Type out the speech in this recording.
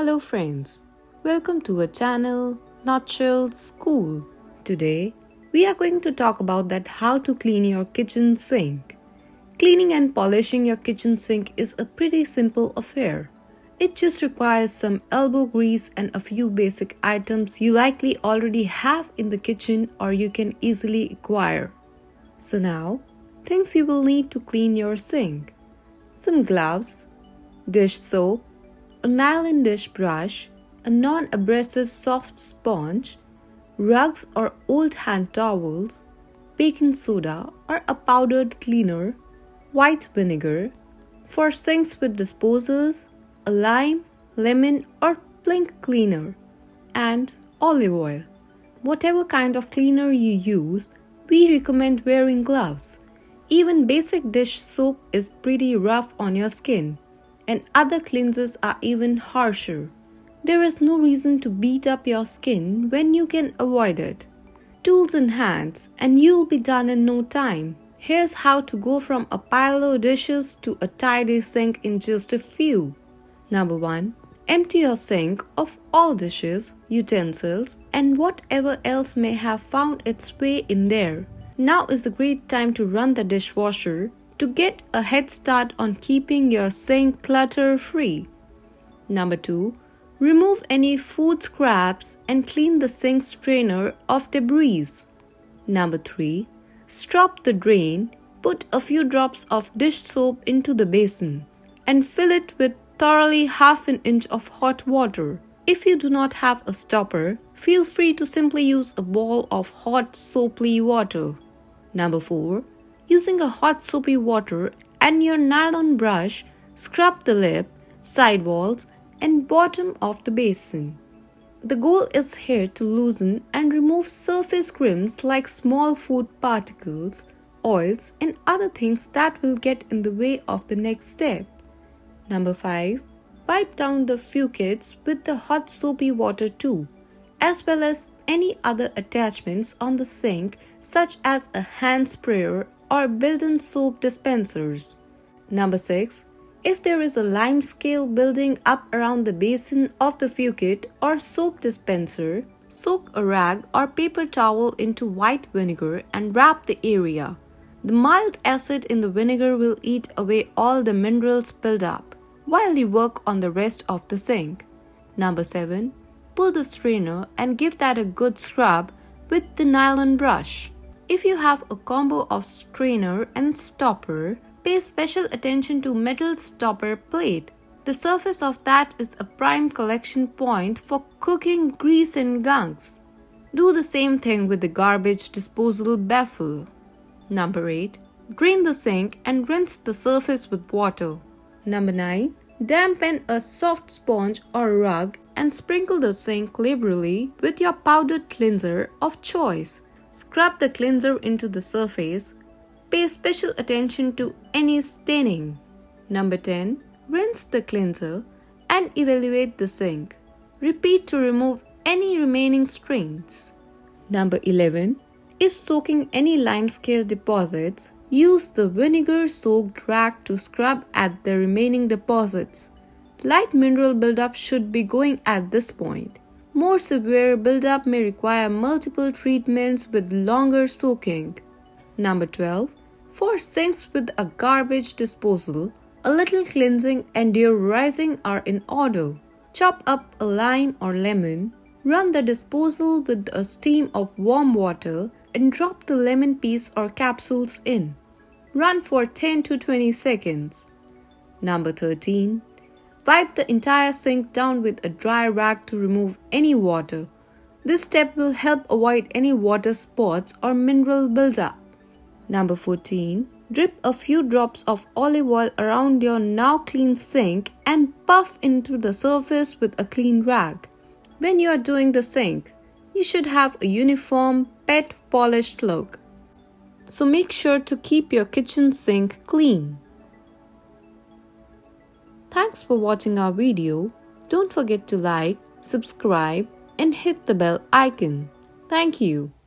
Hello friends, welcome to our channel Nutshell School. Today we are going to talk about that how to clean your kitchen sink. Cleaning and polishing your kitchen sink is a pretty simple affair. It just requires some elbow grease and a few basic items you likely already have in the kitchen or you can easily acquire. So now, things you will need to clean your sink. Some gloves, dish soap, a nylon dish brush, a non-abrasive soft sponge, rugs or old hand towels, baking soda or a powdered cleaner, white vinegar, for sinks with disposals, a lime, lemon or plink cleaner, and olive oil. Whatever kind of cleaner you use, we recommend wearing gloves. Even basic dish soap is pretty rough on your skin, and other cleansers are even harsher. There is no reason to beat up your skin when you can avoid it. Tools in hands and you'll be done in no time. Here's how to go from a pile of dishes to a tidy sink in just a few. Number 1. Empty your sink of all dishes, utensils, and whatever else may have found its way in there. Now is the great time to run the dishwasher to get a head start on keeping your sink clutter-free. Number 2. Remove any food scraps and clean the sink strainer of debris. Number 3. Stop the drain, put a few drops of dish soap into the basin, and fill it with thoroughly half an inch of hot water. If you do not have a stopper, feel free to simply use a bowl of hot soapy water. Number 4. Using a hot soapy water and your nylon brush, scrub the lip, side walls, and bottom of the basin. The goal is here to loosen and remove surface crumbs like small food particles, oils, and other things that will get in the way of the next step. Number 5. Wipe down the faucets with the hot soapy water too, as well as any other attachments on the sink such as a hand sprayer or built-in soap dispensers. Number 6. If there is a lime scale building up around the basin of the faucet or soap dispenser, soak a rag or paper towel into white vinegar and wrap the area. The mild acid in the vinegar will eat away all the minerals built up while you work on the rest of the sink. Number 7. Pull the strainer and give that a good scrub with the nylon brush. If you have a combo of strainer and stopper, pay special attention to metal stopper plate. The surface of that is a prime collection point for cooking grease and gunks. Do the same thing with the garbage disposal baffle. Number 8. Drain the sink and rinse the surface with water. Number 9. Dampen a soft sponge or rug and sprinkle the sink liberally with your powdered cleanser of choice. Scrub the cleanser into the surface. Pay special attention to any staining. Number 10. Rinse the cleanser and evaluate the sink. Repeat to remove any remaining stains. Number 11. If soaking any limescale deposits, use the vinegar-soaked rag to scrub at the remaining deposits. Light mineral buildup should be going at this point. More severe buildup may require multiple treatments with longer soaking. Number 12. For sinks with a garbage disposal, a little cleansing and deodorizing are in order. Chop up a lime or lemon, run the disposal with a steam of warm water and drop the lemon piece or capsules in. Run for 10 to 20 seconds. Number 13. Wipe the entire sink down with a dry rag to remove any water. This step will help avoid any water spots or mineral buildup. Number 14. Drip a few drops of olive oil around your now clean sink and puff into the surface with a clean rag. When you are doing the sink, you should have a uniform, pet polished look. So make sure to keep your kitchen sink clean. Thanks for watching our video. Don't forget to like, subscribe, and hit the bell icon. Thank you.